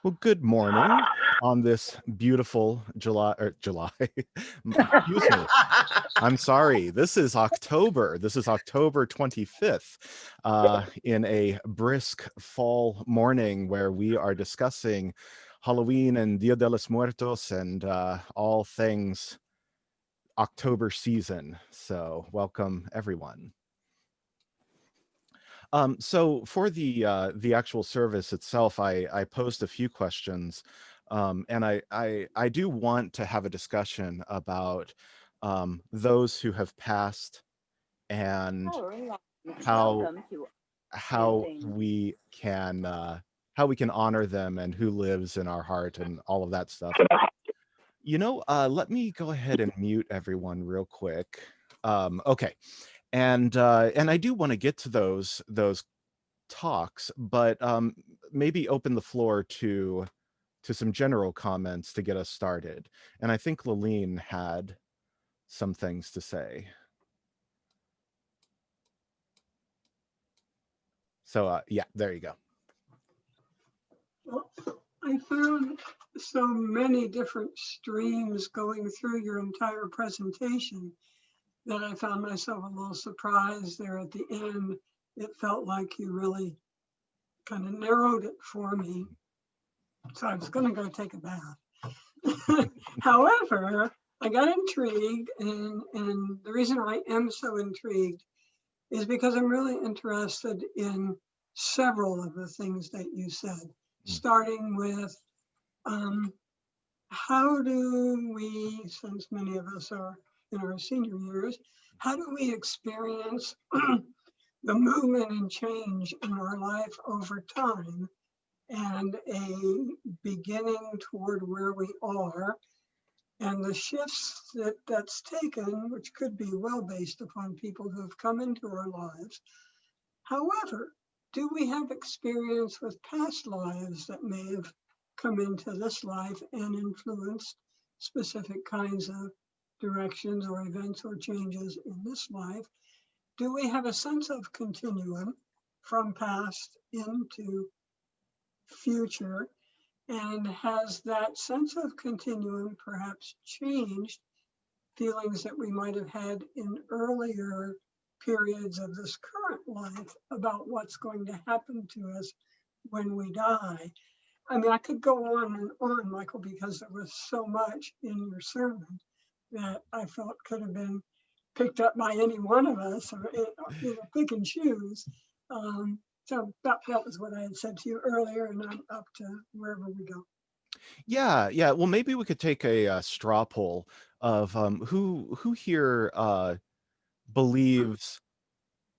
Well, good morning on this beautiful July. Excuse me. I'm sorry. This is October. This is October 25th, in a brisk fall morning where we are discussing Halloween and Dia de los Muertos and all things October season. So welcome everyone. So for the actual service itself, I posed a few questions, and I do want to have a discussion about those who have passed and how how we can uh, how we can honor them and who lives in our heart and all of that stuff. Let me go ahead and mute everyone real quick. Okay, and I do want to get to those talks, but maybe open the floor to some general comments to get us started. And I think Laleen had some things to say. So yeah, there you go. Well, I found so many different streams going through your entire presentation that I found myself a little surprised there at the end. It felt like you really kind of narrowed it for me. So I was going to go take a bath. However, I got intrigued, and the reason I am so intrigued is because I'm really interested in several of the things that you said, starting with how do we, since many of us are in our senior years, how do we experience the movement and change in our life over time and a beginning toward where we are and the shifts that's taken, which could be well based upon people who have come into our lives. However, do we have experience with past lives that may have come into this life and influenced specific kinds of directions or events or changes in this life? Do we have a sense of continuum from past into future? And has that sense of continuum perhaps changed feelings that we might have had in earlier periods of this current life about what's going to happen to us when we die? I mean, I could go on and on, Michael, because there was so much in your sermon that I felt could have been picked up by any one of us, or pick and choose. So that was what I had said to you earlier, and I'm up to wherever we go. Yeah. Well, maybe we could take a straw poll of who here believes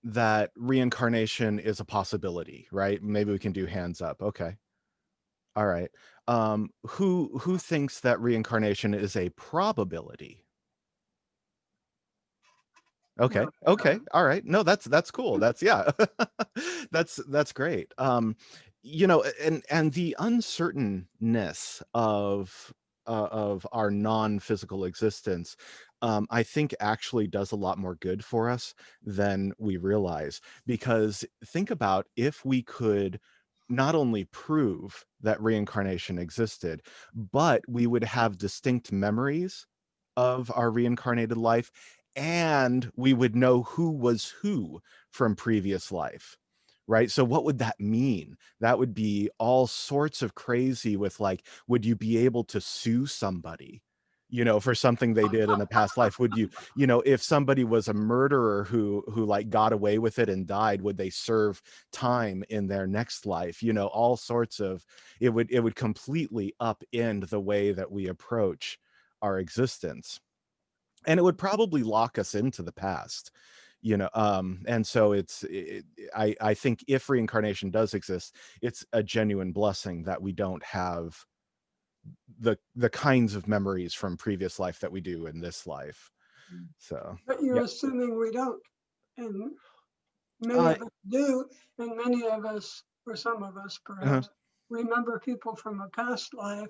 that reincarnation is a possibility, right? Maybe we can do hands up. Okay. All right. Who thinks that reincarnation is a probability? Okay. Okay. All right. No, that's cool. That's yeah. That's great. And the uncertainness of our non-physical existence, I think actually does a lot more good for us than we realize. Because think about if we could not only prove that reincarnation existed, but we would have distinct memories of our reincarnated life, and we would know who was who from previous life, right? So what would that mean? That would be all sorts of crazy with, like, would you be able to sue somebody, for something they did in a past life? Would you, if somebody was a murderer who like got away with it and died, would they serve time in their next life? All sorts of, it would completely upend the way that we approach our existence, and it would probably lock us into the past. And so I think if reincarnation does exist, it's a genuine blessing that we don't have the kinds of memories from previous life that we do in this life. So But you're yeah. assuming we don't. And many uh, of us do, and many of us, or some of us uh perhaps, remember people from a past life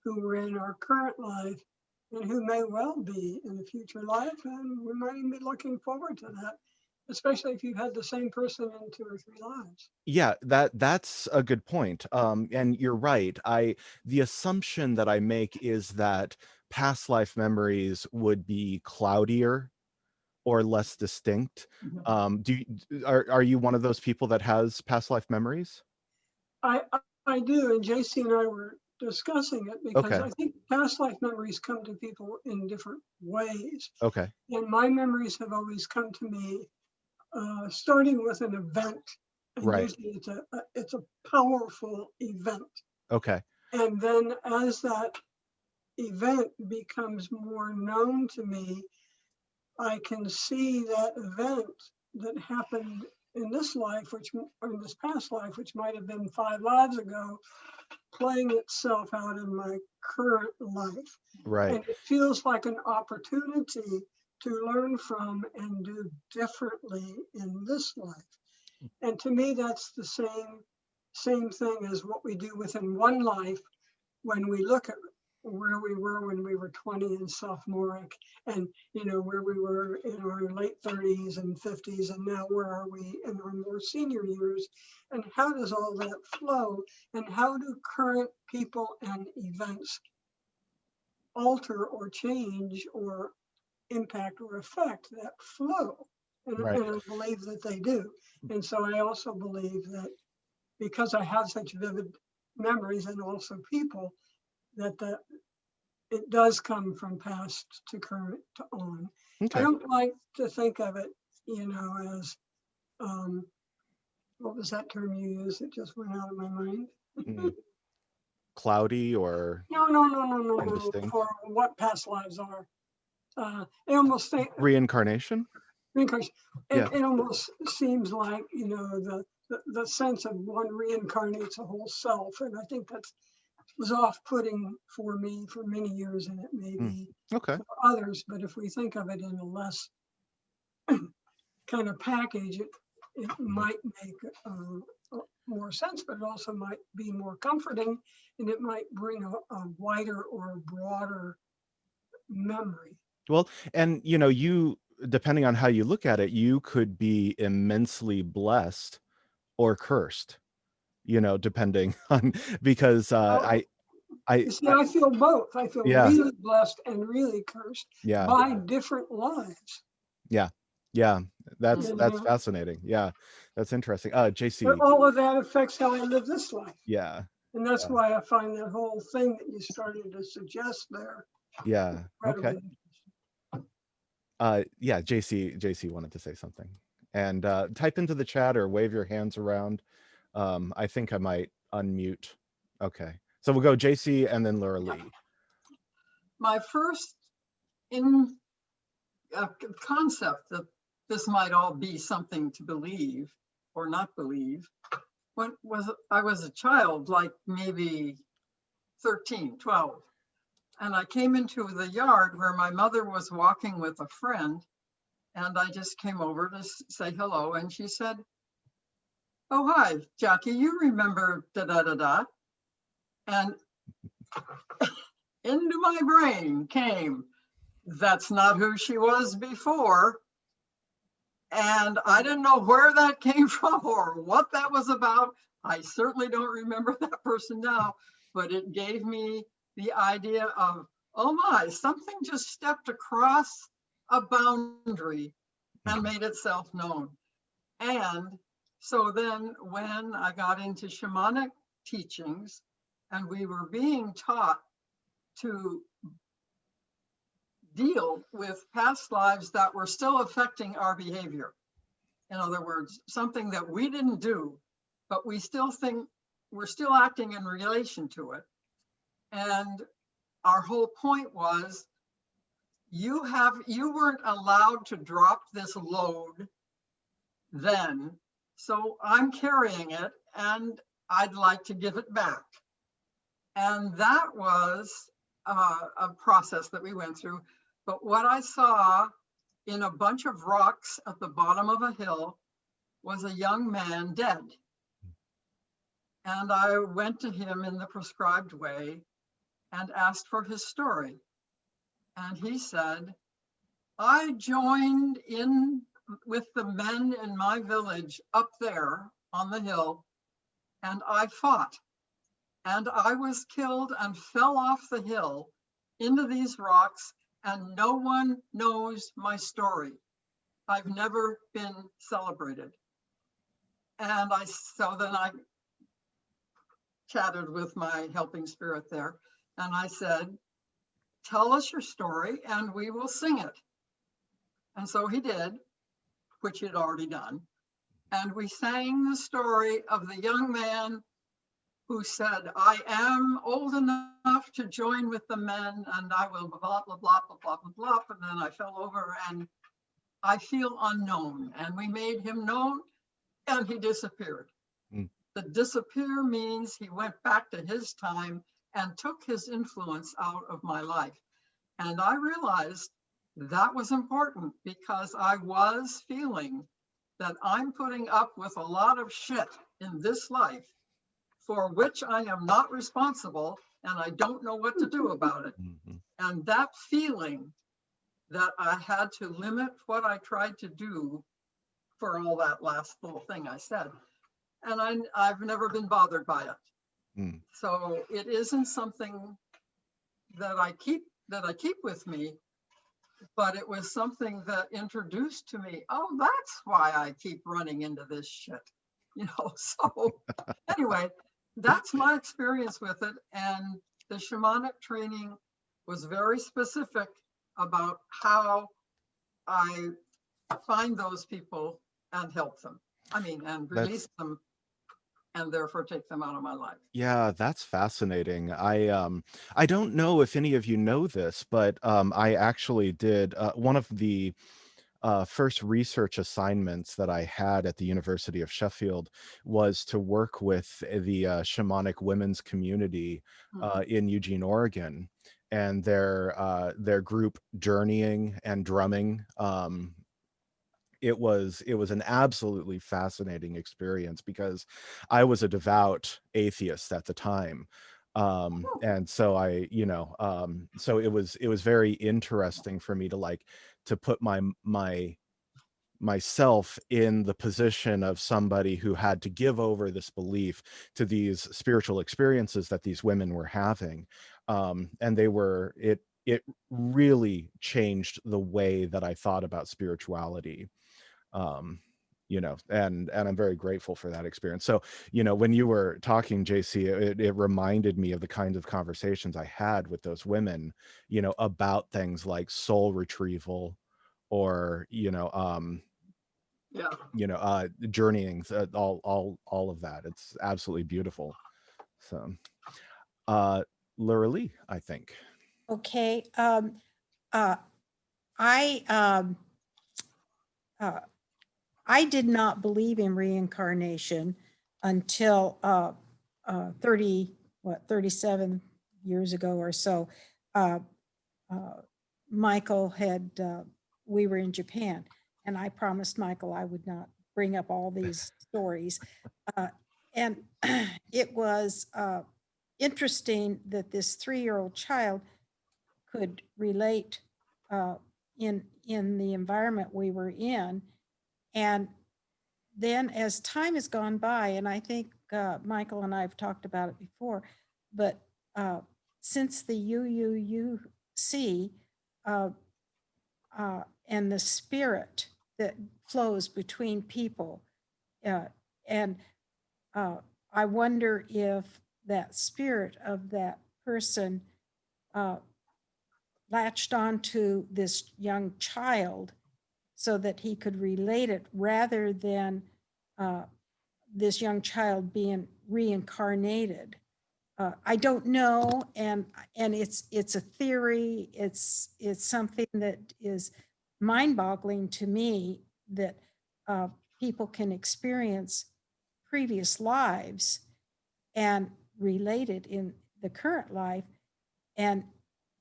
who were in our current life and who may well be in a future life, and we might even be looking forward to that. especially if you've had the same person in 2 or 3 lives. Yeah, that's a good point. And you're right. The assumption that I make is that past life memories would be cloudier or less distinct. Are you one of those people that has past life memories? I do, and JC and I were discussing it because Okay. I think past life memories come to people in different ways. Okay. And my memories have always come to me starting with an event, and Right. usually it's a powerful event. Okay. And then as that event becomes more known to me, I can see that event that happened in this life, or in this past life, which might have been 5 lives ago, playing itself out in my current life. Right. And it feels like an opportunity to learn from and do differently in this life. And to me, that's the same thing as what we do within one life when we look at where we were when we were 20 and sophomoric, and where we were in our late 30s and 50s, and now where are we in our more senior years, and how does all that flow, and how do current people and events alter or change or impact or affect that flow. Right. And I believe that they do. And so I also believe that because I have such vivid memories, and also people, that it does come from past to current to on. I Okay. don't like to think of it, as what was that term you used? It just went out of my mind. Mm. Cloudy or No. indistinct? For what past lives are. It almost Reincarnation? reincarnation. Yeah. It almost seems like the sense of one reincarnates a whole self, and I think that was off-putting for me for many years, and it may Mm. be Okay. for others. But if we think of it in a less kind of package, it might make more sense, but it also might be more comforting, and it might bring a wider or broader memory. Well, and you, depending on how you look at it, you could be immensely blessed or cursed, depending on, because Oh, I you see, I feel both. I feel yeah, really blessed and really cursed yeah, by different lives. yeah, yeah. That's You that's know, fascinating. Yeah, that's interesting. but JC. all of that affects how I live this life. Yeah, And that's yeah, why I find that whole thing that you started to suggest there yeah. Okay. incredibly. Yeah, JC wanted to say something. And type into the chat or wave your hands around. I think I might unmute. Okay. So we'll go JC and then Laura Lee. My first in concept that this might all be something to believe or not believe when I was a child, like maybe 13, 12. And I came into the yard where my mother was walking with a friend. And I just came over to say hello. And she said, "Oh, hi, Jackie, you remember da-da-da-da." And into my brain came, that's not who she was before. And I didn't know where that came from or what that was about. I certainly don't remember that person now, but it gave me the idea of, oh my, something just stepped across a boundary and made itself known. And so then when I got into shamanic teachings and we were being taught to deal with past lives that were still affecting our behavior. In other words, something that we didn't do, but we still think we're still acting in relation to it. And our whole point was, you weren't allowed to drop this load then, so I'm carrying it and I'd like to give it back. And that was a process that we went through. But what I saw in a bunch of rocks at the bottom of a hill was a young man dead. And I went to him in the prescribed way and asked for his story. And he said, I joined in with the men in my village up there on the hill, and I fought. And I was killed and fell off the hill into these rocks, and no one knows my story. I've never been celebrated. And so then I chatted with my helping spirit there, and I said, tell us your story and we will sing it. And so he did, which he'd already done. And we sang the story of the young man who said, I am old enough to join with the men, and I will blah, blah, blah, blah, blah, blah, blah. And then I fell over and I feel unknown. And we made him known, and he disappeared. Mm. The disappear means he went back to his time and took his influence out of my life. And I realized that was important, because I was feeling that I'm putting up with a lot of shit in this life for which I am not responsible, and I don't know what to do about it. Mhm. And that feeling that I had to limit what I tried to do for all that last little thing I said. And I've never been bothered by it. Mm. So it isn't something that I keep with me, but it was something that introduced to me, oh, that's why I keep running into this shit, so anyway, that's my experience with it. And the shamanic training was very specific about how I find those people and help them. And release them, and therefore take them out of my life. Yeah, that's fascinating. I don't know if any of you know this, but I actually did one of the first research assignments that I had at the University of Sheffield was to work with the shamanic women's community in Eugene, Oregon, and their group journeying and drumming. It was an absolutely fascinating experience, because I was a devout atheist at the time. And so so it was very interesting for me to put myself in the position of somebody who had to give over this belief to these spiritual experiences that these women were having. And it really changed the way that I thought about spirituality. And I'm very grateful for that experience. So, when you were talking, JC, it reminded me of the kinds of conversations I had with those women, about things like soul retrieval, or, journeying, all of that. It's absolutely beautiful. So, Laura Lee, I think. Okay. I did not believe in reincarnation until 37 years ago or so. Michael we were in Japan, and I promised Michael I would not bring up all these stories. And it was interesting that this 3-year-old child could relate in the environment we were in. And then as time has gone by, and I think Michael and I have talked about it before, but since the UUUC and the spirit that flows between people, and I wonder if that spirit of that person latched onto this young child so that he could relate it, rather than this young child being reincarnated. I don't know, and it's a theory. It's something that is mind-boggling to me, that people can experience previous lives and relate it in the current life. And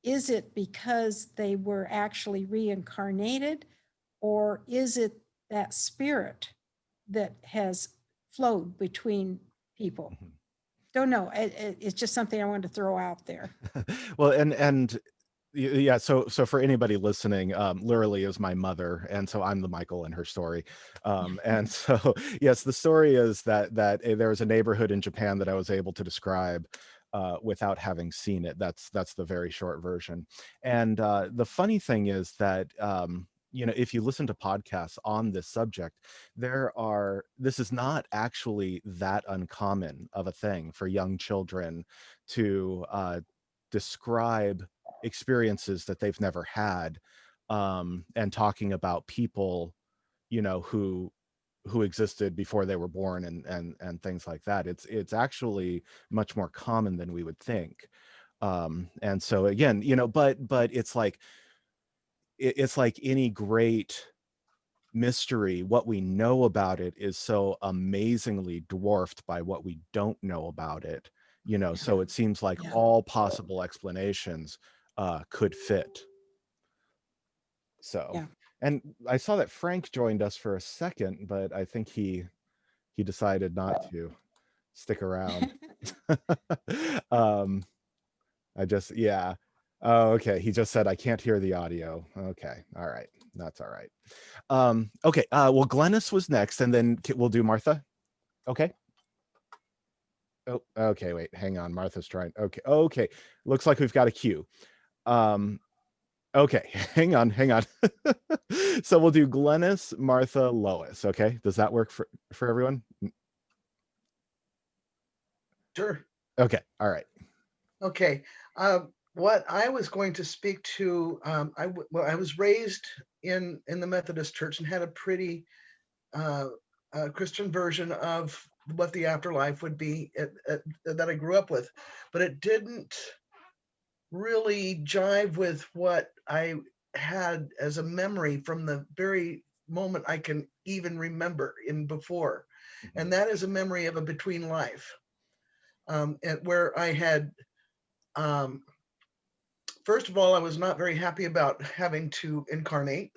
is it because they were actually reincarnated, or is it that spirit that has flowed between people? Don't know. It's just something I wanted to throw out there. Well, and Yeah, so for anybody listening, Literally is my mother, and so I'm the Michael in her story. And so yes, the story is that there was a neighborhood in Japan that I was able to describe without having seen it. That's the very short version. And the funny thing is that if you listen to podcasts on this subject, this is not actually that uncommon of a thing for young children to describe experiences that they've never had, and talking about people who existed before they were born, and things like that. It's actually much more common than we would think. And so again, but it's like any great mystery. What we know about it is so amazingly dwarfed by what we don't know about it, so it seems like Yeah. all possible explanations could fit. So, Yeah. and I saw that Frank joined us for a second, but I think he decided not to stick around. um yeah. Oh, okay. He just said, I can't hear the audio. Okay. All right. That's all right. Okay. Well, Glennis was next, and then we'll do Martha. Okay. Oh, okay. Wait, hang on. Martha's trying. Okay. Okay. Looks like we've got a queue. Okay. Hang on. So we'll do Glennis, Martha, Lois. Okay. Does that work for everyone? Sure. Okay. All right. Okay. What I was going to speak to, I was raised in the Methodist Church and had a pretty Christian version of what the afterlife would be that I grew up with, but it didn't really jive with what I had as a memory from the very moment I can even remember in before. And that is a memory of a between life, where I had, first of all, I was not very happy about having to incarnate,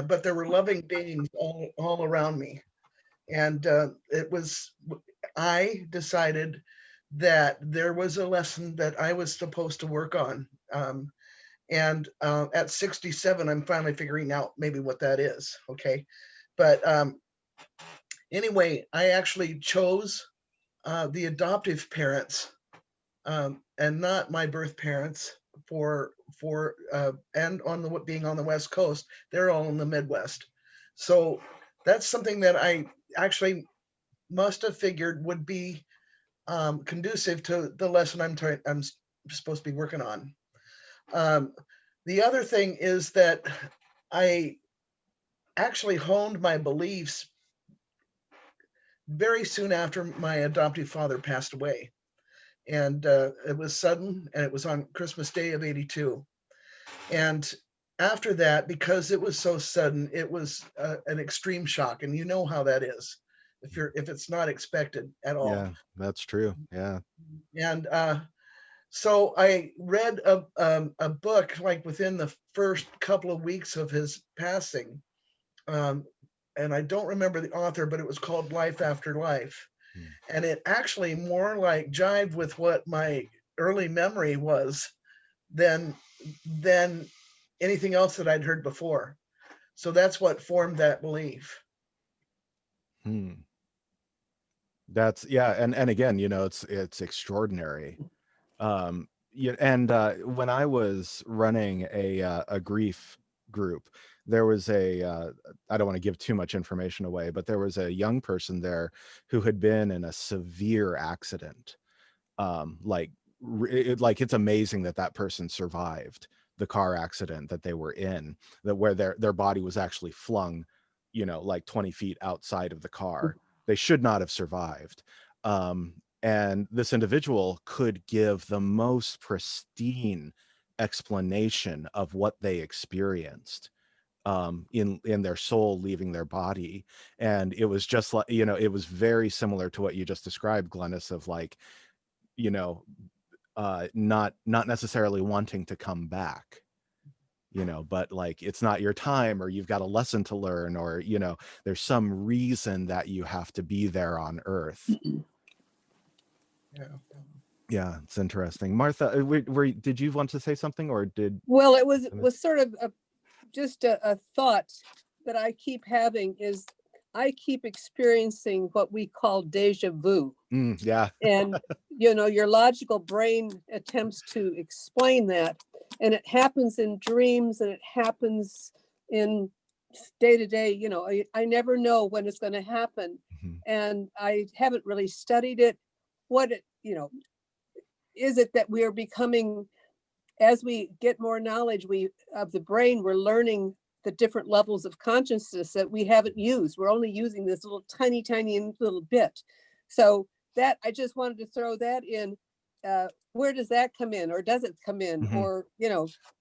but there were loving beings all around me. And I decided that there was a lesson that I was supposed to work on. And at 67, I'm finally figuring out maybe what that is. Okay. But anyway, I actually chose the adoptive parents, and not my birth parents, and being on the West Coast. They're all in the Midwest. So that's something that I actually must have figured would be conducive to the lesson I'm supposed to be working on. The other thing is that I actually honed my beliefs very soon after my adoptive father passed away. And it was sudden, and it was on Christmas Day of '82. And after that, because it was so sudden, it was an extreme shock. And you know how that is if it's not expected at all. Yeah, that's true. Yeah. And so I read a book like within the first couple of weeks of his passing. And I don't remember the author, but it was called Life After Life. And it actually more like jived with what my early memory was than anything else that I'd heard before. So that's what formed that belief. That's, yeah, and again, it's extraordinary. And when I was running a grief group, there was I don't want to give too much information away, but there was a young person there who had been in a severe accident. Like it's amazing that person survived the car accident that they were in, where their body was actually flung, like 20 feet outside of the car. They should not have survived. And this individual could give the most pristine explanation of what they experienced in their soul leaving their body. And it was just like, it was very similar to what you just described, Glennis, of like, not necessarily wanting to come back, but like it's not your time, or you've got a lesson to learn, or there's some reason that you have to be there on earth. Yeah. Yeah, it's interesting. Martha, did you want to say something, or did? Well, it was sort of just a thought that I keep having is I keep experiencing what we call deja vu. Yeah. And, your logical brain attempts to explain that. And it happens in dreams and it happens in day to day, I never know when it's going to happen. Mhm. And I haven't really studied it. What is it that we are becoming, as we get more knowledge of the brain, we're learning the different levels of consciousness that we haven't used. We're only using this little tiny little bit. So that I just wanted to throw that in. Where does that come in, or does it come in, Mhm. or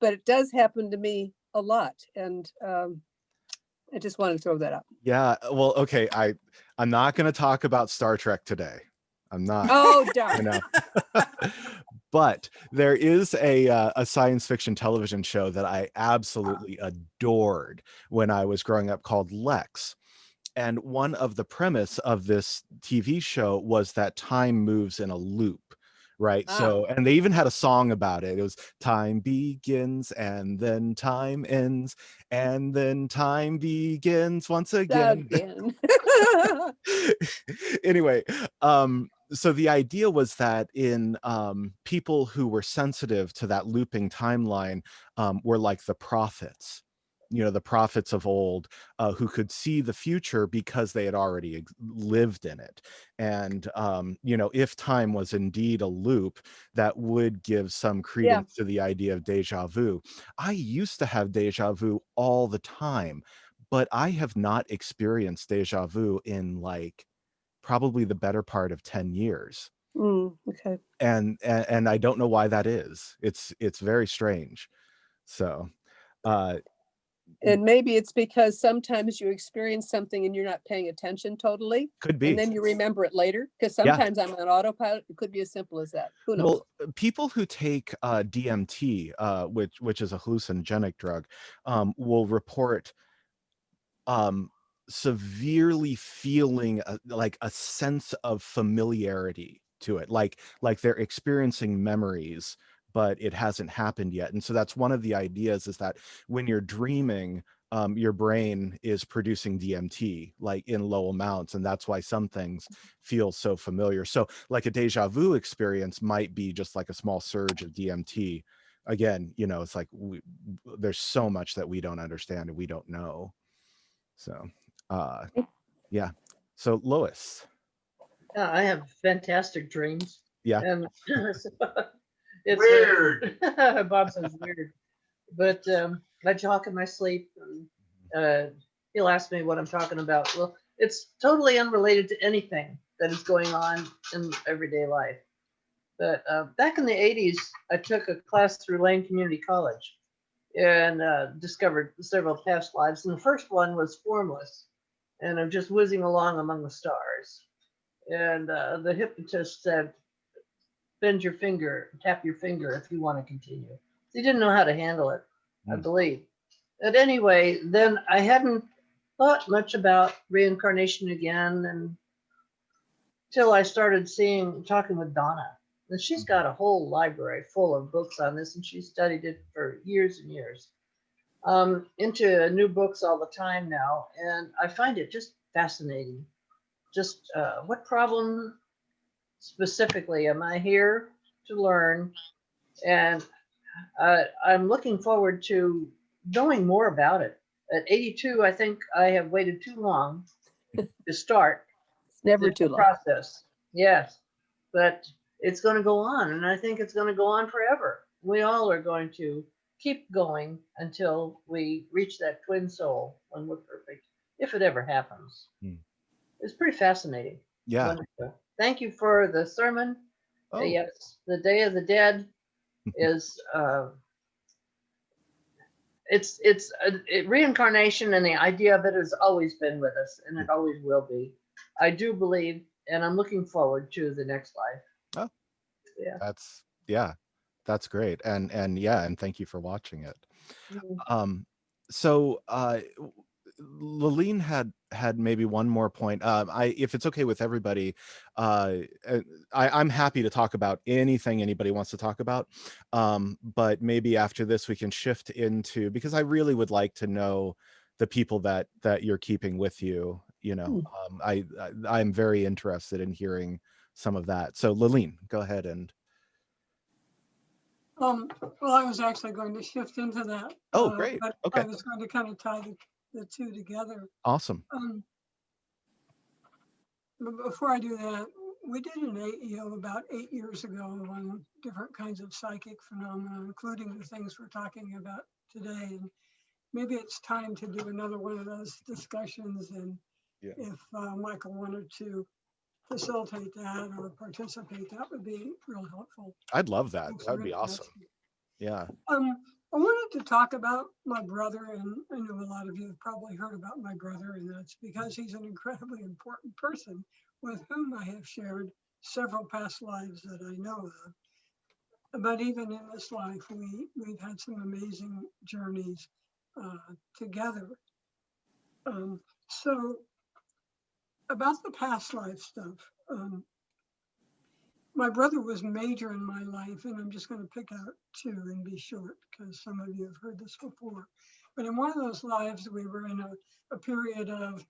but it does happen to me a lot, and I just wanted to throw that up. Yeah. Well, okay. I'm not going to talk about Star Trek today. I'm not. Oh You darn! know. But there is a science fiction television show that I absolutely adored when I was growing up called Lex. And one of the premise of this TV show was that time moves in a loop, right? Ah. So, and they even had a song about it. It was time begins and then time ends and then time begins once again. Again. Anyway, so the idea was that in people who were sensitive to that looping timeline were like the prophets, the prophets of old, who could see the future because they had already lived in it. And if time was indeed a loop, that would give some credence to the idea of deja vu. I used to have deja vu all the time, but I have not experienced deja vu in like probably the better part of 10 years. Okay. And I don't know why that is. It's very strange. So And maybe it's because sometimes you experience something and you're not paying attention totally, could be. and then you remember it later. Because Yeah. sometimes I'm on autopilot. It could be as simple as that. Who knows? Well, people who take DMT, which is a hallucinogenic drug, will report severely feeling like a sense of familiarity to it, like they're experiencing memories, but it hasn't happened yet. And so that's one of the ideas, is that when you're dreaming, your brain is producing DMT like in low amounts, and that's why some things feel so familiar. So like a deja vu experience might be just like a small surge of DMT. Again, it's like there's so much that we don't understand and we don't know. So yeah. So Lois. I have fantastic dreams. Yeah. And it's Weird. Bob says weird. But I talk in my sleep, and he'll ask me what I'm talking about. Well, it's totally unrelated to anything that is going on in everyday life. But back in the 80s, I took a class through Lane Community College and discovered several past lives. And the first one was formless. And I'm just whizzing along among the stars. And the hypnotist said, bend your finger, tap your finger if you want to continue. He didn't know how to handle it, I believe. But anyway, then I hadn't thought much about reincarnation again until I started talking with Donna. And she's got a whole library full of books on this, and she studied it for years and years. Into new books all the time now, and I find it just fascinating. Just what problem specifically am I here to learn? And I'm looking forward to knowing more about it. At 82, I think I have waited too long to start. It's never the too long. process. Yes, but it's going to go on, and I think it's going to go on forever. We all are going to keep going until we reach that twin soul when we're perfect, if it ever happens. It's pretty fascinating. Yeah. Wonderful. Thank you for the sermon. Oh. Yes, the Day of the Dead is reincarnation, and the idea of it has always been with us, and it always will be. I do believe, and I'm looking forward to the next life. Oh, yeah. That's great. And thank you for watching it. Mhm. So Laleen had maybe one more point. If it's okay with everybody, I'm happy to talk about anything anybody wants to talk about. But maybe after this we can shift into, because I really would like to know the people that you're keeping with you. You know, I'm very interested in hearing some of that. So Laleen, go ahead and. Well, I was actually going to shift into that. Oh, great. But Okay. I was going to kind of tie the two together. Awesome. But before I do that, we did an AEO about 8 years ago on different kinds of psychic phenomena, including the things we're talking about today. And maybe it's time to do another one of those discussions. And Yeah. if Michael wanted to facilitate that or participate, that would be real helpful. I'd love that. Thanks That would for be awesome. interested. Yeah. I wanted to talk about my brother, and I know a lot of you have probably heard about my brother, and that's because he's an incredibly important person with whom I have shared several past lives that I know of. But even in this life, we've had some amazing journeys together. So about the past life stuff, my brother was major in my life, and I'm just going to pick out two and be short because some of you have heard this before. But in one of those lives, we were in a period of,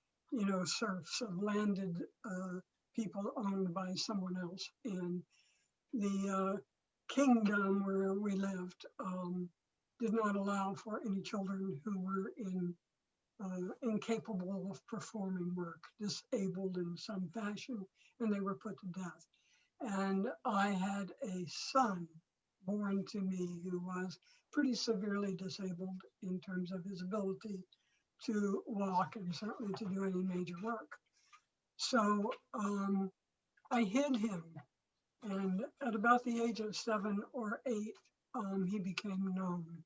serfs, of landed people owned by someone else. And the kingdom where we lived did not allow for any children who were incapable of performing work, disabled in some fashion, and they were put to death. And I had a son born to me who was pretty severely disabled in terms of his ability to walk and certainly to do any major work. So I hid him. And at about the age of 7 or 8, he became known.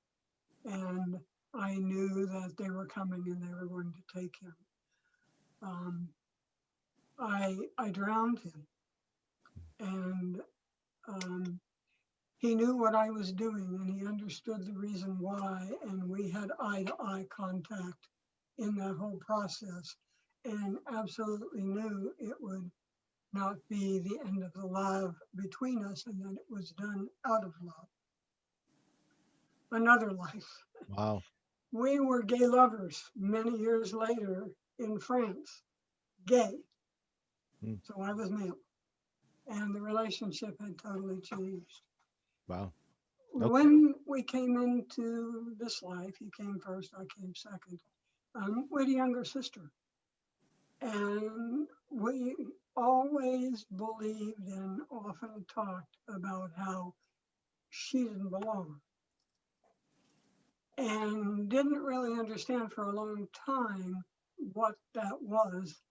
And I knew that they were coming and they were going to take him. I drowned him. And he knew what I was doing and he understood the reason why. And we had eye-to-eye contact in that whole process and absolutely knew it would not be the end of the love between us and that it was done out of love. Another life. Wow. We were gay lovers many years later in France, gay. So I was male. And the relationship had totally changed. Wow. Okay. When we came into this life, he came first, I came second. We had a younger sister. And we always believed and often talked about how she didn't belong. And didn't really understand for a long time what that was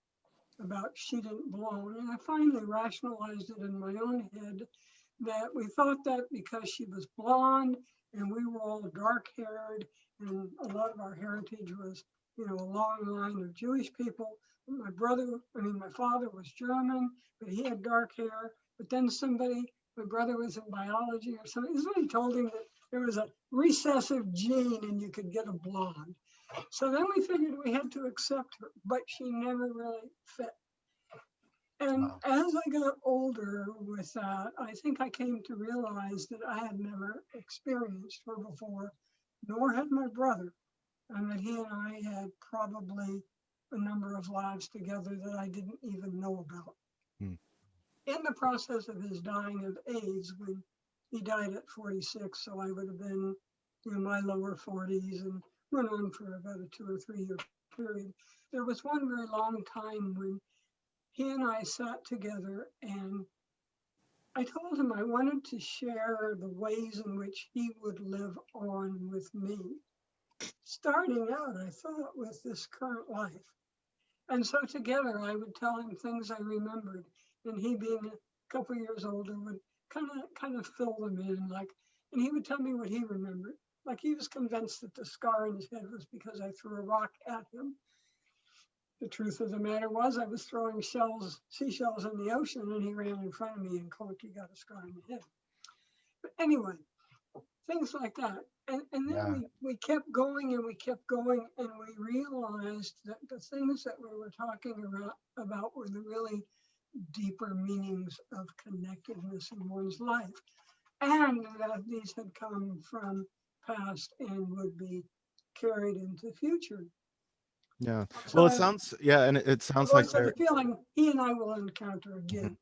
about she didn't belong. And I finally rationalized it in my own head that we thought that because she was blonde and we were all dark haired and a lot of our heritage was, a long line of Jewish people. My father was German, but he had dark hair. But then my brother was in biology or something. Somebody told him that there was a recessive gene and you could get a blonde. So then we figured we had to accept her, but she never really fit. And as I got older with that, I think I came to realize that I had never experienced her before, nor had my brother, and that he and I had probably a number of lives together that I didn't even know about. In the process of his dying of AIDS, when he died at 46, so I would have been in my lower 40s and went on for about a 2 or 3 year period. There was one very long time when he and I sat together and I told him I wanted to share the ways in which he would live on with me. Starting out, I thought, with this current life. And so together I would tell him things I remembered, and he, being a couple years older, would kind of fill them in, and he would tell me what he remembered. Like he was convinced that the scar in his head was because I threw a rock at him. The truth of the matter was I was throwing seashells in the ocean, and he ran in front of me and clunked, he got a scar in the head. But anyway, things like that. And then Yeah. we kept going and we kept going, and we realized that the things that we were talking about were the really deeper meanings of connectedness in one's life, and that these had come from past and would be carried into the future. Yeah. So Well, it sounds, yeah, and it I've sounds like always had the they're feeling he and I will encounter Mhm. again.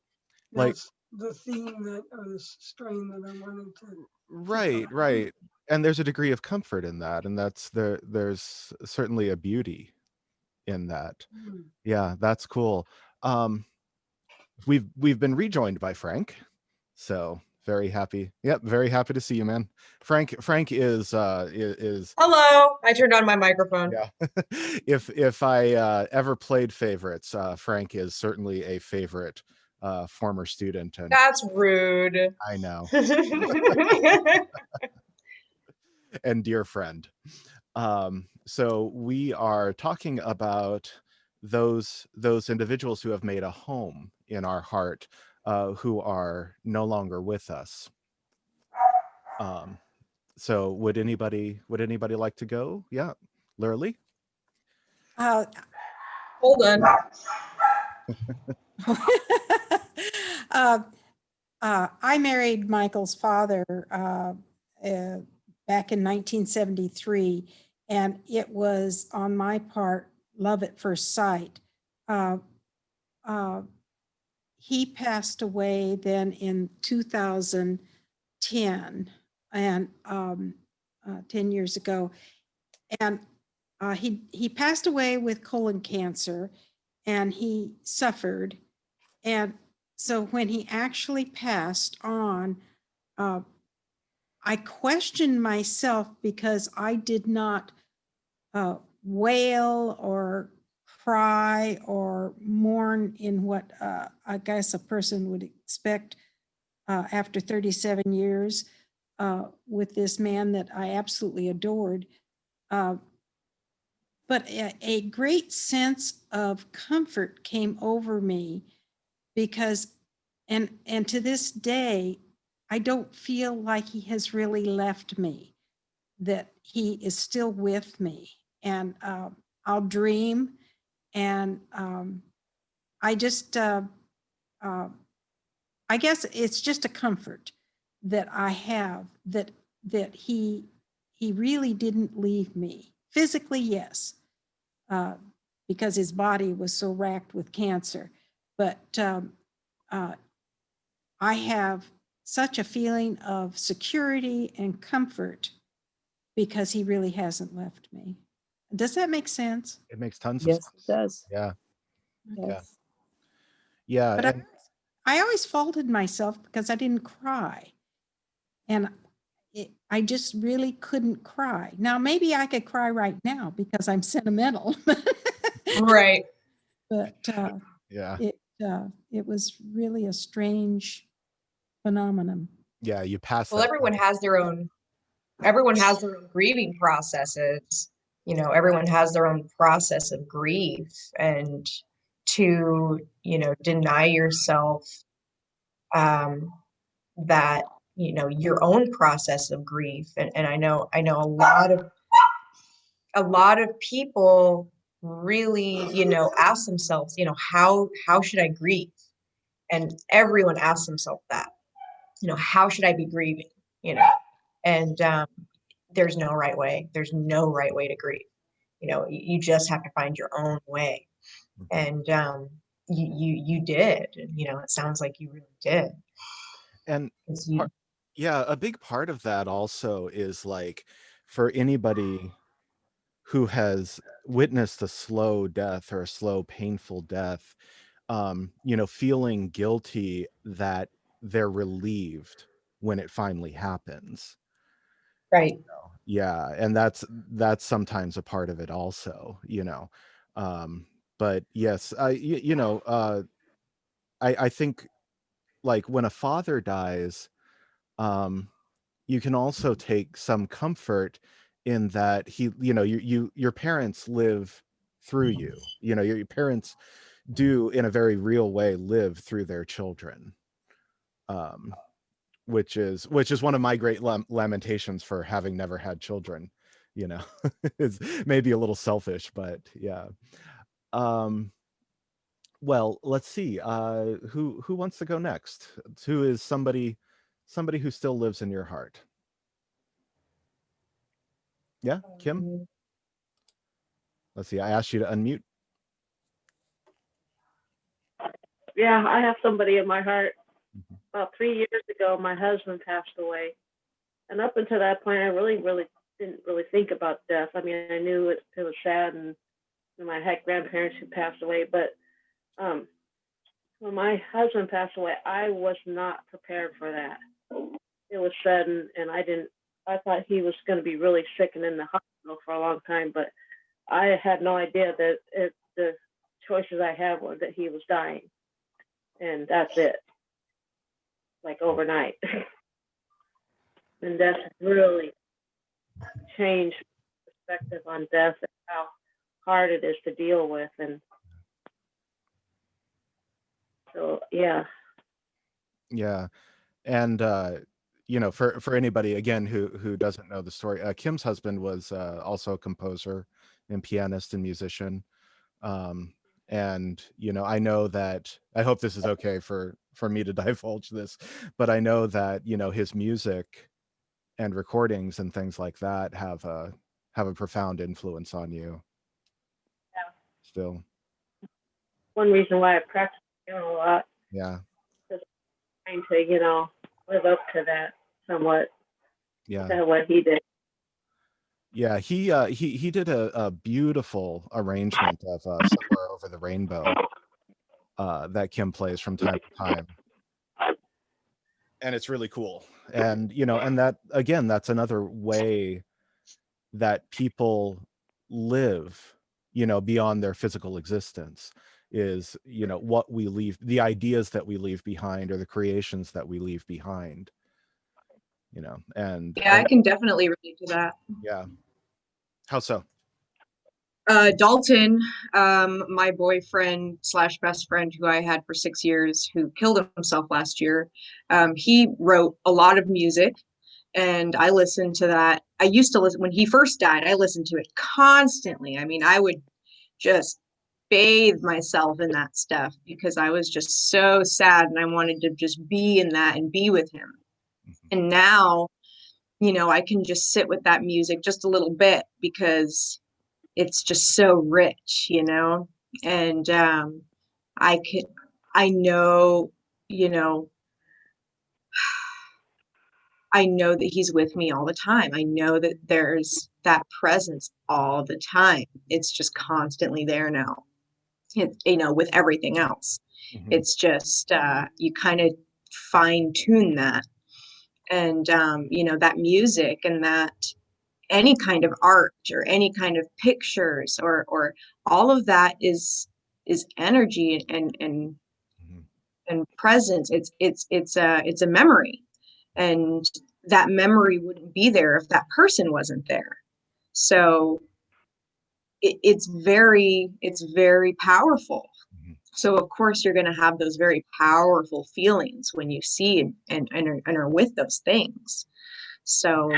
Like, That's the theme that, or the strain that I wanted to right, talk about. right. And there's a degree of comfort in that, and there's certainly a beauty in that. Mm. Yeah, that's cool. Um, we've been rejoined by Frank, so very happy. Yep, very happy to see you, man. Frank is Hello, I turned on my microphone. yeah. If I ever played favorites, Frank is certainly a favorite former student, and That's rude. I know, and dear friend. So we are talking about those individuals who have made a home in our heart, who are no longer with us. So would anybody like to go? Yeah, Lurley. Uh, Hold on. I married Michael's father back in 1973, and it was on my part love at first sight. Uh, uh, he passed away then in 2010, and 10 years ago, and he passed away with colon cancer, and he suffered. And so when he actually passed on, I questioned myself because I did not wail or cry or mourn in what I guess a person would expect after 37 years with this man that I absolutely adored. But a great sense of comfort came over me because, and to this day, I don't feel like he has really left me, that he is still with me. And I'll dream, and I just, I guess it's just a comfort that I have that he really didn't leave me physically, yes, because his body was so racked with cancer. But I have such a feeling of security and comfort because he really hasn't left me. Does that make sense? It makes tons of Yes, it sense. does. Yeah, Yes. yeah, But and I always faulted myself because I didn't cry. And I just really couldn't cry. Now, maybe I could cry right now because I'm sentimental. Right. But yeah, it was really a strange phenomenon. yeah. You pass Well, that. everyone has their own grieving processes. You know, everyone has their own process of grief, and to, deny yourself that, your own process of grief. And I know a lot of people really, ask themselves, how should I grieve? And everyone asks themselves that, how should I be grieving? And there's no right way. There's no right way to grieve. You just have to find your own way. And you did. And, it sounds like you really did. And 'Cause you, yeah, a big part of that also is like, for anybody who has witnessed a slow death or a slow, painful death, feeling guilty that they're relieved when it finally happens. right. Yeah, and that's sometimes a part of it also, but yes, I think, like, when a father dies, you can also take some comfort in that your parents live through you. Your parents do, in a very real way, live through their children. which is one of my great lamentations for having never had children. You know, it's maybe a little selfish, but yeah. Well, let's see. Who wants to go next? Who is somebody who still lives in your heart? Yeah, Kim. Let's see. I asked you to unmute. Yeah, I have somebody in my heart. About 3 years ago, my husband passed away. And up until that point, I really didn't really think about death. I mean, I knew it was sad, and I had grandparents who passed away. But when my husband passed away, I was not prepared for that. It was sudden, and I thought he was going to be really sick and in the hospital for a long time. But I had no idea that the choices I had were that he was dying. And that's it, like overnight. And that's really changed perspective on death and how hard it is to deal with. And so, yeah. Yeah. And you know, for anybody again who doesn't know the story, Kim's husband was also a composer and pianist and musician. And you know, I know that, I hope this is okay for me to divulge this, but I know that, you know, his music and recordings and things like that have a profound influence on you. Yeah. Still. One reason why I practice piano a lot. Yeah. Is trying to, you know, live up to that somewhat. Yeah. To what he did. Yeah, he did a beautiful arrangement of Somewhere Over the Rainbow that Kim plays from time to time. And it's really cool. And you know, and that again, that's another way that people live, you know, beyond their physical existence, is, you know, what we leave, the ideas that we leave behind, or the creations that we leave behind, you know. And Yeah, I can definitely relate to that. yeah. How so? Dalton, my boyfriend slash best friend who I had for 6 years, who killed himself last year, he wrote a lot of music, and I listened to that. I used to listen when he first died. I listened to it constantly. I mean, I would just bathe myself in that stuff because I was just so sad, and I wanted to just be in that and be with him. And now, you know, I can just sit with that music just a little bit because it's just so rich, you know. And I know, you know, I know that he's with me all the time. I know that there's that presence all the time. It's just constantly there now. You know, with everything else, it's just you kind of fine tune that. And you know, that music and that any kind of art or any kind of pictures or all of that is energy and presence. It's a memory, and that memory wouldn't be there if that person wasn't there. So it's very powerful. So of course you're going to have those very powerful feelings when you see and are with those things. So,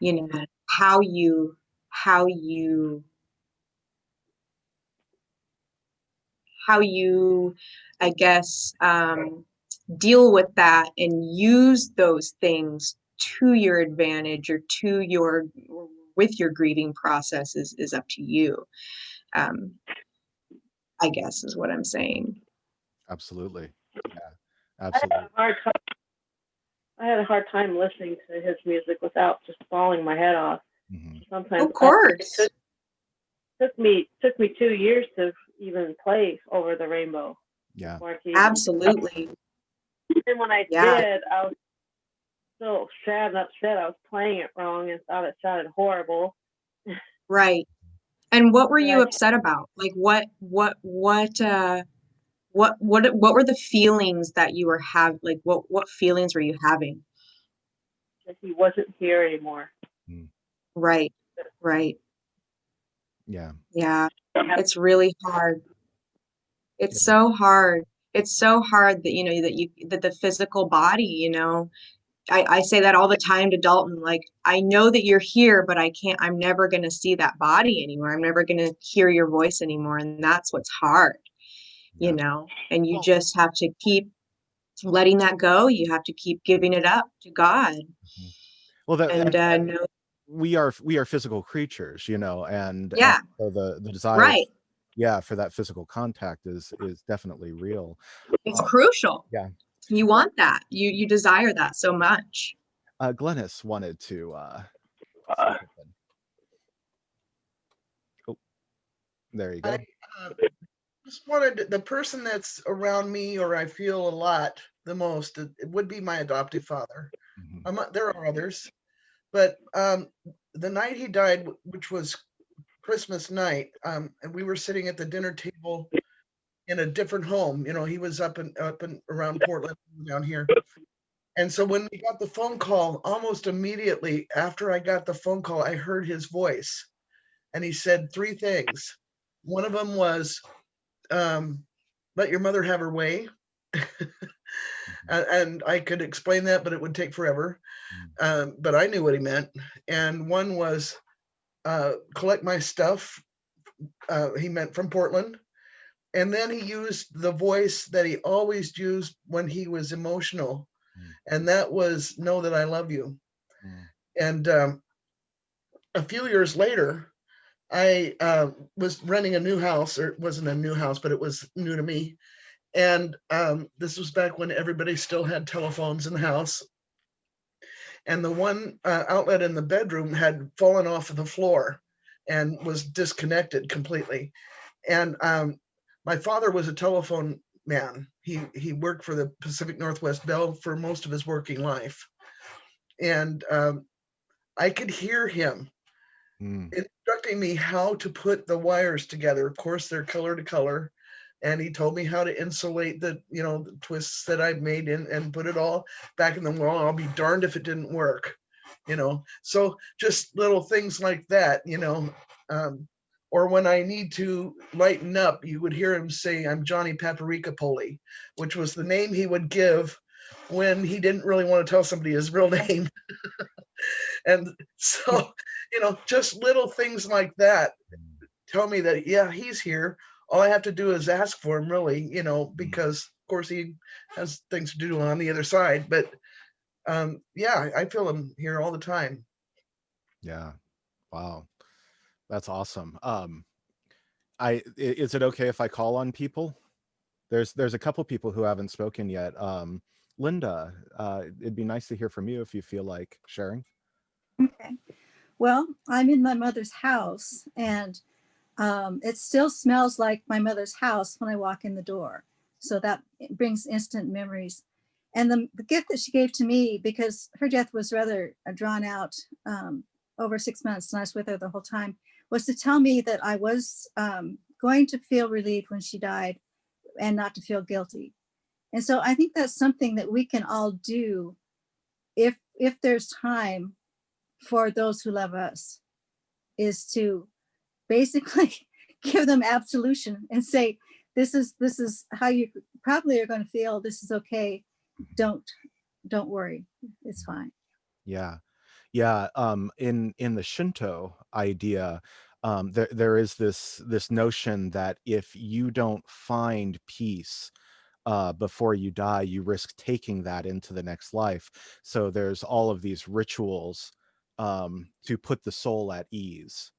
you know, how you I guess deal with that and use those things to your advantage or to your with your grieving process is up to you. I guess is what I'm saying. Absolutely. Yeah, absolutely. I had a hard time listening to his music without just falling my head off. Sometimes, of course, it took me 2 years to even play Over the Rainbow. Yeah, absolutely. And when I did, I was so sad and upset. I was playing it wrong and thought it sounded horrible. Right. And what were you upset about? Like what were the feelings that you were having? Like what feelings were you having? That he wasn't here anymore. Right. Right. Yeah. Yeah. It's really hard. It's so hard. It's so hard that, you know, that the physical body, you know, I say that all the time to Dalton, like, I know that you're here, but I'm never going to see that body anymore. I'm never going to hear your voice anymore. And that's what's hard, Yeah. you know, and you Well, just have to keep letting that go. You have to keep giving it up to God. mhm. Well, that And know, we are physical creatures, you know, and yeah, so the desire, right. yeah, for that physical contact is definitely real. It's crucial. Yeah. You want that. You desire that so much. Glennis wanted to say something. Oh, there you go. I just wanted the person that's around me, or I feel a lot the most, it would be my adoptive father. Mhm. There are others, but the night he died, which was Christmas night, and we were sitting at the dinner table in a different home. You know, he was up and around Portland, down here. And so when we got the phone call, almost immediately after I got the phone call, I heard his voice, and he said three things. One of them was, let your mother have her way. And I could explain that, but it would take forever. But I knew what he meant. And one was, collect my stuff. He meant from Portland. And then he used the voice that he always used when he was emotional. And that was, know that I love you. And a few years later, I was renting a new house, or it wasn't a new house, but it was new to me. And this was back when everybody still had telephones in the house. And the one outlet in the bedroom had fallen off of the floor and was disconnected completely. And my father was a telephone man. He worked for the Pacific Northwest Bell for most of his working life. And I could hear him instructing me how to put the wires together. Of course, they're color to color. And he told me how to insulate the, the twists that I'd made and put it all back in the wall. I'll be darned if it didn't work, So just little things like that, or when I need to lighten up, you would hear him say, I'm Johnny Paprika Poli, which was the name he would give when he didn't really want to tell somebody his real name. And so, just little things like that tell me that, yeah, he's here. All I have to do is ask for him, really, because of course he has things to do on the other side. But yeah, I feel him here all the time. Yeah. Wow. That's awesome. Is it okay if I call on people? There's a couple people who haven't spoken yet. Linda, it'd be nice to hear from you if you feel like sharing. Okay. Well, I'm in my mother's house, and it still smells like my mother's house when I walk in the door. So that brings instant memories. And the gift that she gave to me, because her death was rather drawn out, over 6 months, and I was with her the whole time, was to tell me that I was going to feel relieved when she died and not to feel guilty. And so I think that's something that we can all do if there's time for those who love us, is to basically give them absolution and say, this is how you probably are going to feel. This is okay. Don't worry. It's fine. Yeah. Yeah. In the Shinto idea, there is this notion that if you don't find peace before you die, you risk taking that into the next life. So there's all of these rituals to put the soul at ease,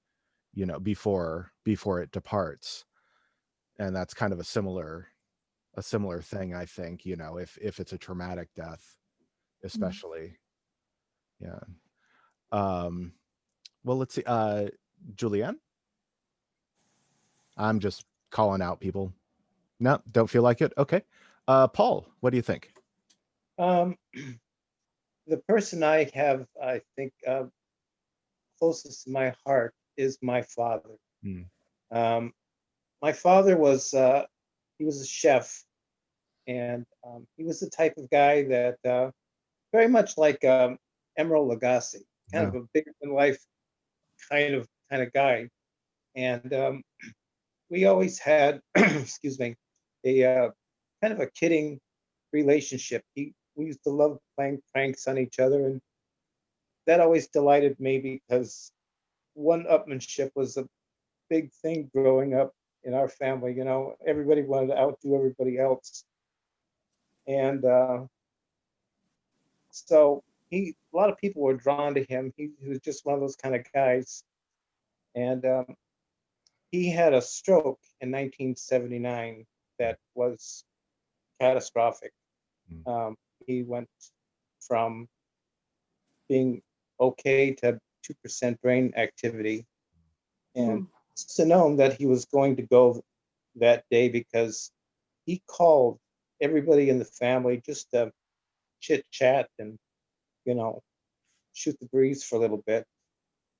before it departs. And that's kind of a similar thing, I think, if it's a traumatic death, especially. Yeah. Well, let's see. Julianne? I'm just calling out people. No, don't feel like it? Okay. Paul, what do you think? The person I have, I think, closest to my heart is my father. My father was, he was a chef, and he was the type of guy that very much like Emeril Lagasse, kind of a bigger than life kind of guy. And we always had, excuse me, a kind of a kidding relationship. He we used to love playing pranks on each other, and that always delighted me because one-upmanship was a big thing growing up in our family. You know, everybody wanted to outdo everybody else, and so a lot of people were drawn to him. He was just one of those kind of guys, and he had a stroke in 1979 that was catastrophic. He went from being okay to 2% brain activity, and it's known that he was going to go that day because he called everybody in the family just to chit chat and, you know, shoot the breeze for a little bit,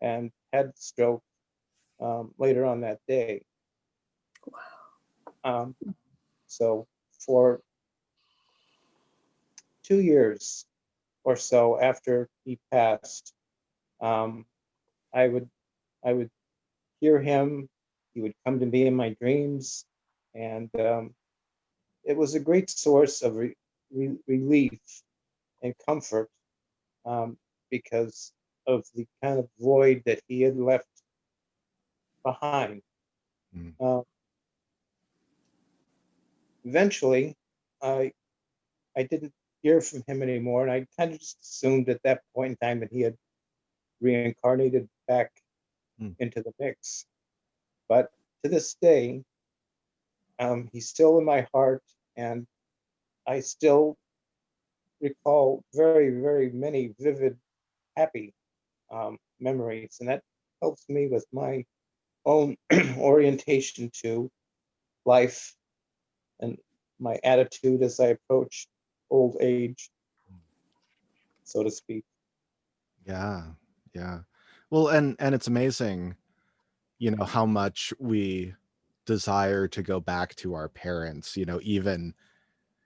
and had the stroke later on that day. So for 2 years or so after he passed, I would hear him. He would come to me in my dreams, and it was a great source of relief and comfort, because of the kind of void that he had left behind. Eventually, I didn't hear from him anymore, and I kind of just assumed at that point in time that he had reincarnated back into the mix. But to this day, he's still in my heart, and I still recall very, very many vivid, happy memories, and that helps me with my own orientation to life and my attitude as I approach old age, so to speak. Yeah, yeah. Well, and it's amazing, you know, how much we desire to go back to our parents, you know, even,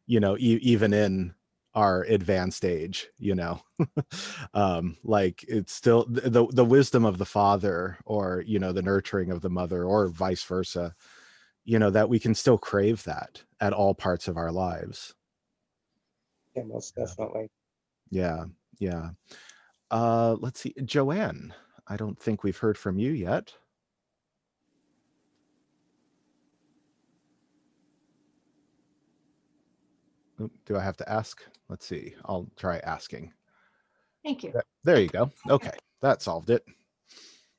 you know, even in our advanced age, you know. Like it's still the wisdom of the father, or, you know, the nurturing of the mother, or vice versa, you know, that we can still crave that at all parts of our lives. Yeah, most definitely. Yeah, yeah. Let's see, Joanne, I don't think we've heard from you yet. Oop, do I have to ask? Let's see. I'll try asking. Thank you. There you go. Okay, that solved it.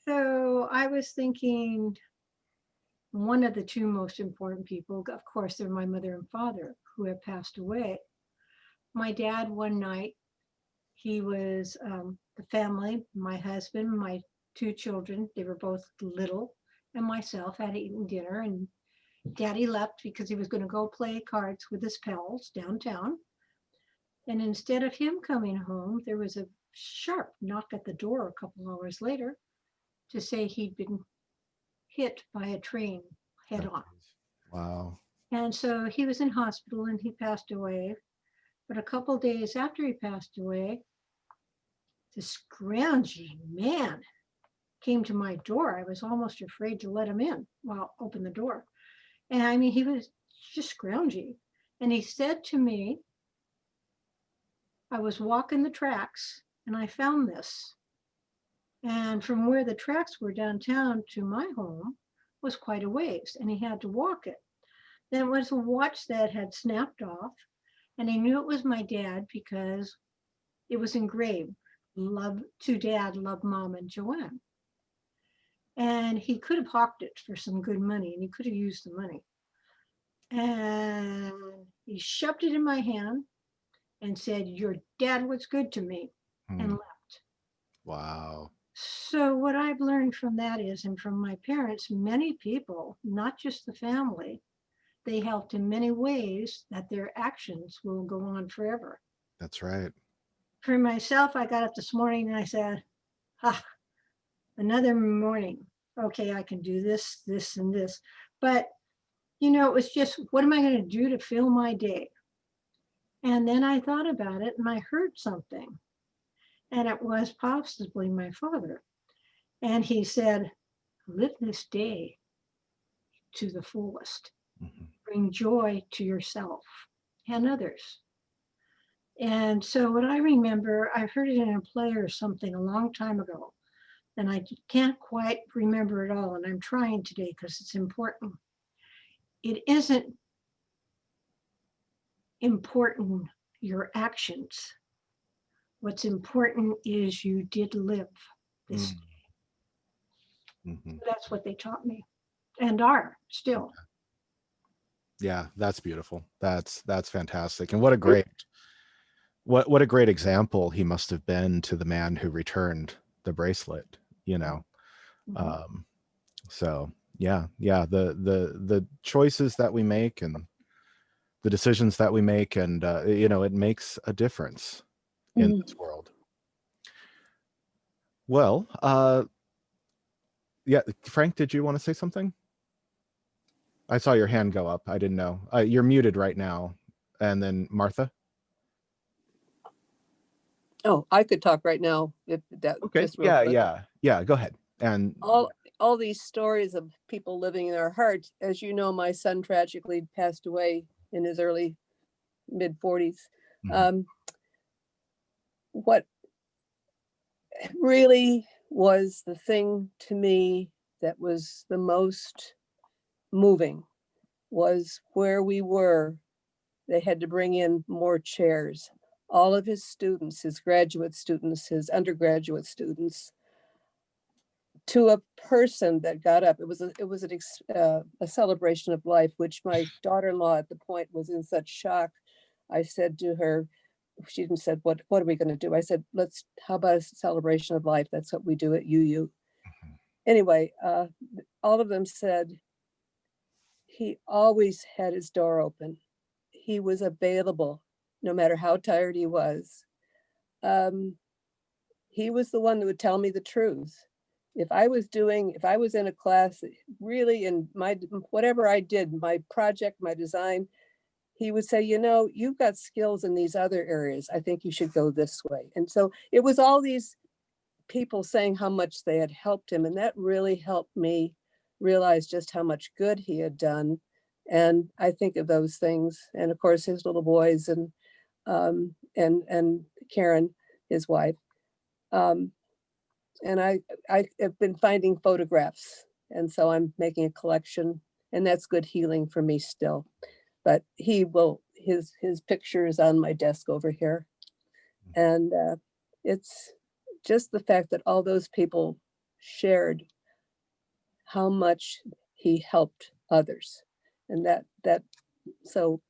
So I was thinking one of the two most important people, of course, they're my mother and father who have passed away. My dad, one night, he was the family, my husband, my two children, they were both little, and myself had eaten dinner, and Daddy left because he was going to go play cards with his pals downtown. And instead of him coming home, there was a sharp knock at the door a couple hours later to say he'd been hit by a train head on. Wow. And so he was in hospital and he passed away. But a couple days after he passed away, this scroungy man came to my door. I was almost afraid to let him in. Well, open the door. And I mean, he was just scroungy. And he said to me, I was walking the tracks and I found this. And from where the tracks were downtown to my home was quite a ways, and he had to walk it. Then it was a watch that had snapped off, and he knew it was my dad because it was engraved, love to dad, love mom and Joanne. And he could have hawked it for some good money, and he could have used the money. And he shoved it in my hand and said, your dad was good to me, and left. Wow. So what I've learned from that is, and from my parents, many people, not just the family, they helped in many ways that their actions will go on forever. That's right. For myself, I got up this morning and I said, another morning. Okay, I can do this, this, and this. But, you know, it was just, what am I going to do to fill my day? And then I thought about it and I heard something. And it was possibly my father. And he said, live this day to the fullest. Bring joy to yourself and others. And so what I remember, I heard it in a play or something a long time ago, and I can't quite remember it all, and I'm trying today because it's important. It isn't important your actions. What's important is you did live this. That's what they taught me and are still. Yeah, that's beautiful. That's fantastic. And what a great what a great example he must have been to the man who returned the bracelet, you know. So yeah, the choices that we make and the decisions that we make, and you know, it makes a difference in this world. Well, yeah, Frank, did you want to say something? I saw your hand go up. I didn't know. You're muted right now. And then Martha. Oh, I could talk right now if that. Okay. Just real quick. Yeah. Go ahead. And all these stories of people living in our hearts. As you know, my son tragically passed away in his early mid 40s. What really was the thing to me that was the most moving was where we were. They had to bring in more chairs. All of his students, his graduate students, his undergraduate students, to a person that got up. It was a celebration of life, which my daughter-in-law at the point was in such shock. I said to her, she said, what are we going to do? I said, how about a celebration of life? That's what we do at UU. Anyway, all of them said he always had his door open. He was available no matter how tired he was. He was the one that would tell me the truth. If I was in a class, really in whatever I did, my project, my design, he would say, you've got skills in these other areas. I think you should go this way. And so it was all these people saying how much they had helped him. And that really helped me realize just how much good he had done. And I think of those things. And of course, his little boys and Karen, his wife. And I have been finding photographs. And so I'm making a collection, and that's good healing for me still. But his picture is on my desk over here. And it's just the fact that all those people shared how much he helped others. And so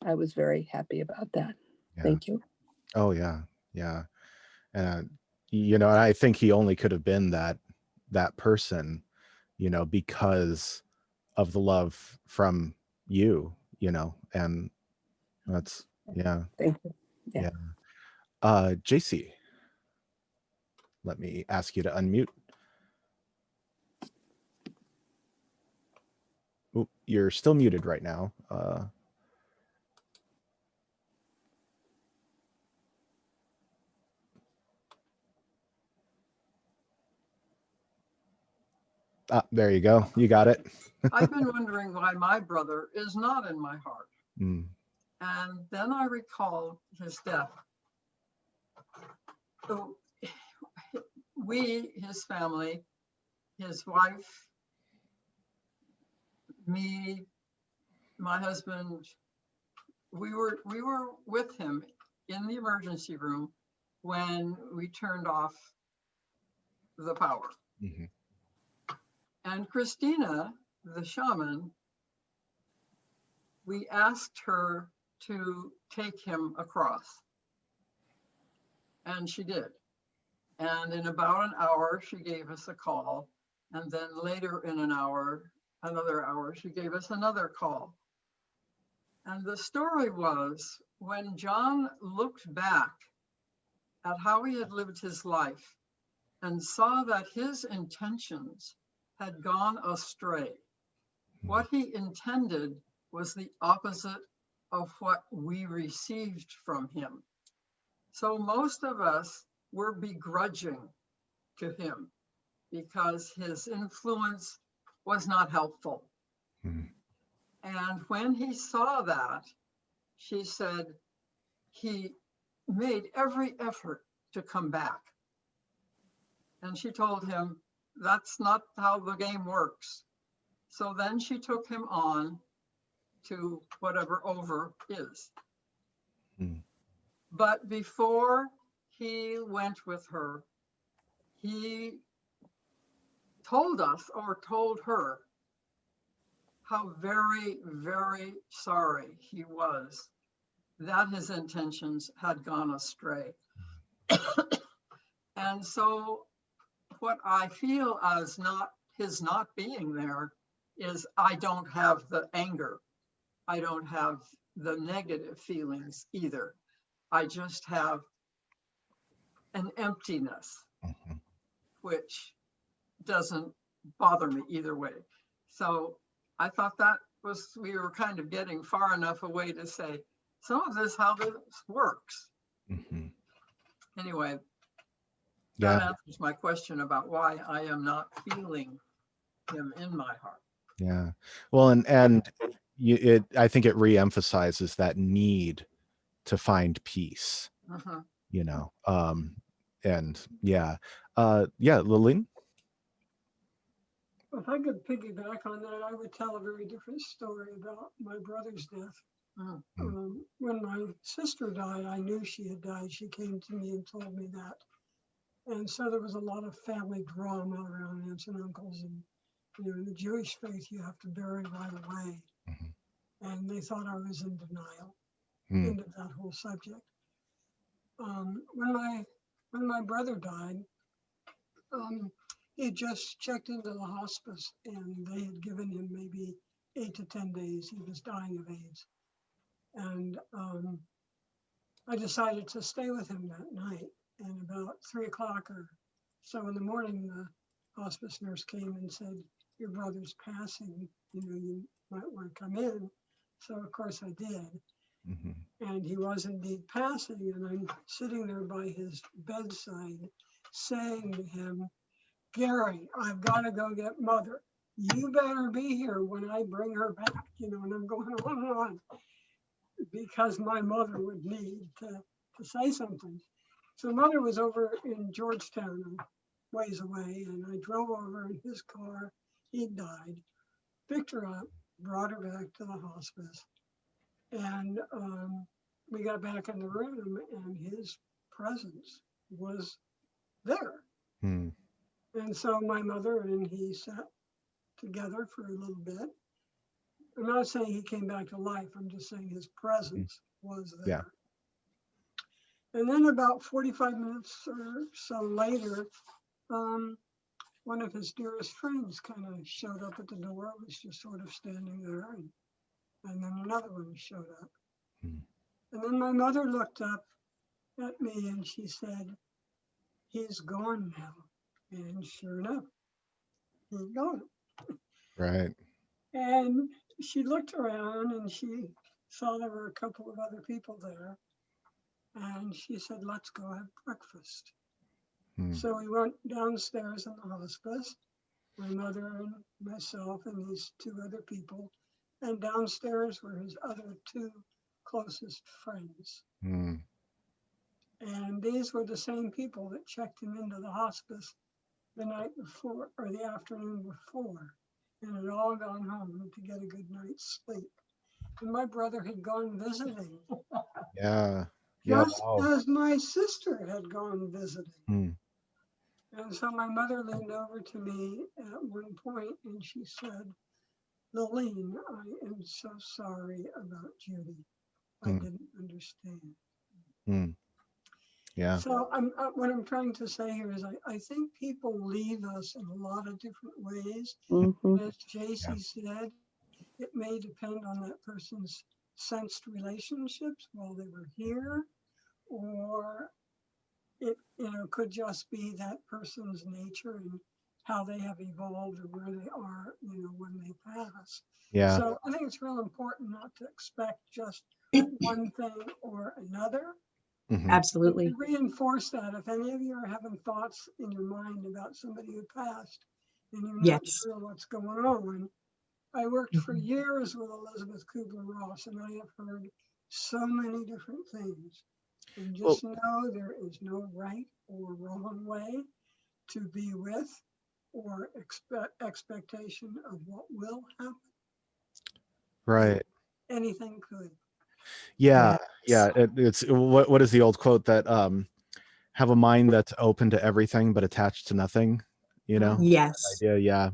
I was very happy about that. Yeah. Thank you. Oh yeah. Yeah. And I think he only could have been that person, because of the love from you, and that's, yeah. Thank you. Yeah. JC, let me ask you to unmute. Oh, you're still muted right now. There you go. You got it. I've been wondering why my brother is not in my heart. And then I recalled his death. So his family, his wife, me, my husband, we were with him in the emergency room when we turned off the power. And Christina, the shaman, we asked her to take him across. And she did. And in about an hour, she gave us a call. And then later in another hour, she gave us another call. And the story was, when John looked back at how he had lived his life and saw that his intentions had gone astray, what he intended was the opposite of what we received from him. So most of us were begrudging to him because his influence was not helpful. And when he saw that, she said, he made every effort to come back. And she told him, that's not how the game works. So then she took him on to whatever over is. Hmm. But before he went with her, he told us or told her how very, very sorry he was that his intentions had gone astray. And so what I feel as his not being there is I don't have the anger. I don't have the negative feelings either. I just have an emptiness, Mhm. which doesn't bother me either way. So I thought that we were kind of getting far enough away to say, some of this, how this works. Mhm. Anyway, Yeah. that answers my question about why I am not feeling him in my heart. Yeah. Well, and I think it reemphasizes that need to find peace, Uh-huh. you know. And yeah. Yeah, Lillian. If I could piggyback on that, I would tell a very different story about my brother's death. Mm. When my sister died, I knew she had died. She came to me and told me that. And so there was a lot of family drama around aunts and uncles. And, you know, in the Jewish faith, you have to bury right away. And they thought I was in denial. End of that whole subject. When my brother died, he had just checked into the hospice and they had given him maybe 8 to 10 days. He was dying of AIDS. And I decided to stay with him that night. And about 3 o'clock or so in the morning, the hospice nurse came and said, your brother's passing, you know, you might want to come in. So of course I did. And he was indeed passing. And I'm sitting there by his bedside saying to him, Gary, I've got to go get mother. You better be here when I bring her back, you know, and I'm going on because my mother would need to say something. So mother was over in Georgetown, a ways away, and I drove over in his car. He died, picked her up, brought her back to the hospice. And we got back in the room and his presence was there. And so my mother and he sat together for a little bit. I'm not saying he came back to life. I'm just saying his presence was there. And then about 45 minutes or so later, one of his dearest friends kind of showed up at the door, was just sort of standing there. And then another one showed up. And then my mother looked up at me and she said, he's gone now. And sure enough, he's gone. Right. And she looked around and she saw there were a couple of other people there. And she said, let's go have breakfast. So we went downstairs in the hospice, my mother and myself and these 2 other people. And downstairs were his other 2 closest friends. And these were the same people that checked him into the hospice the night before or the afternoon before, and had all gone home to get a good night's sleep. And my brother had gone visiting. Yeah. Just as my sister had gone visiting. And so my mother leaned over to me at one point and she said, Lillian, I am so sorry about Judy. I didn't understand. Yeah. So what I'm trying to say here is I think people leave us in a lot of different ways. As JC said, it may depend on that person's sensed relationships while they were here, or it could just be that person's nature and how they have evolved or where they are, when they pass. Yeah. So I think it's real important not to expect just one thing or another. Absolutely. To reinforce that, if any of you are having thoughts in your mind about somebody who passed and you're not Yes. sure what's going on, I worked for years with Elizabeth Kubler-Ross and I have heard so many different things. And Well, just know there is no right or wrong way to be with or expectation of what will happen. right. Anything could. Yeah, Yes. yeah. It's what is the old quote that have a mind that's open to everything but attached to nothing, you know? Yes. Idea, yeah.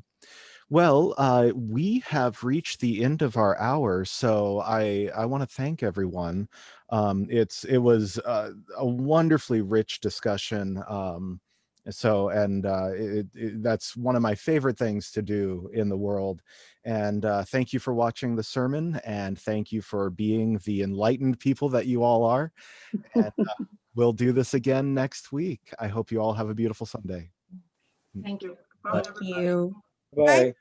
Well, we have reached the end of our hour, so I want to thank everyone. It was a wonderfully rich discussion. That's one of my favorite things to do in the world. And thank you for watching the sermon, and thank you for being the enlightened people that you all are. And we'll do this again next week. I hope you all have a beautiful Sunday. Thank you. Bye, Thank everybody. you. Bye.